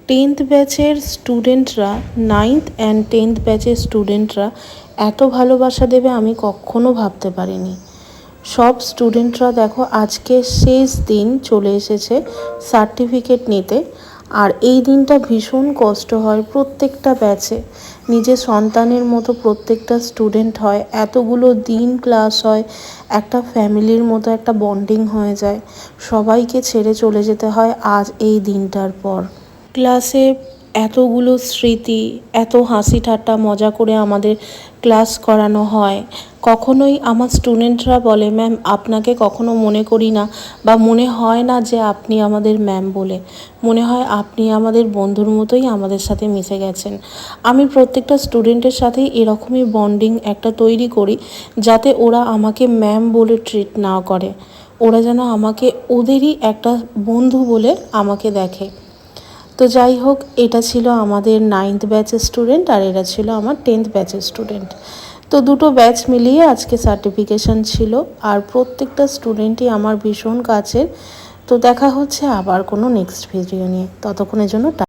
Tenth ব্যাচের স্টুডেন্টরা, 9th and 10th ব্যাচের স্টুডেন্টরা এত ভালোবাসা দেবে আমি কখনো ভাবতে পারিনি। সব স্টুডেন্টরা দেখো আজকে শেষ দিন চলে এসেছে সার্টিফিকেট নিতে। আর এই দিনটা ভীষণ কষ্ট হয় প্রত্যেকটা ব্যাচে, নিজের সন্তানের মতো প্রত্যেকটা স্টুডেন্ট হয়, এতগুলো দিন ক্লাস হয়, একটা ফ্যামিলির মতো একটা বন্ডিং হয়ে যায়, সবাইকে ছেড়ে চলে যেতে হয় আজ এই দিনটার পর। ক্লাসে এতগুলো স্মৃতি, এত হাসি ঠাট্টা মজা করে আমাদের ক্লাস করানো হয়। কখনোই আমার স্টুডেন্টরা বলে, ম্যাম আপনাকে কখনো মনে করি না বা মনে হয় না যে আপনি আমাদের ম্যাম বলে, মনে হয় আপনি আমাদের বন্ধুর মতোই আমাদের সাথে মিশে গেছেন। আমি প্রত্যেকটা স্টুডেন্টের সাথেই এরকমই বন্ডিং একটা তৈরি করি যাতে ওরা আমাকে ম্যাম বলে ট্রিট না করে, ওরা যেন আমাকে ওদেরই একটা বন্ধু বলে আমাকে দেখে। তো যাই হোক, এটা ছিল আমাদের 9th ব্যাচের স্টুডেন্ট আর এরা ছিল আমার 10th ব্যাচের স্টুডেন্ট। তো দুটো ব্যাচ মিলিয়ে আজকে সার্টিফিকেশন ছিল আর প্রত্যেকটা স্টুডেন্টই আমার ভীষণ কাছের। তো দেখা হচ্ছে আবার কোনো নেক্সট ভিডিও নিয়ে, ততক্ষণের জন্য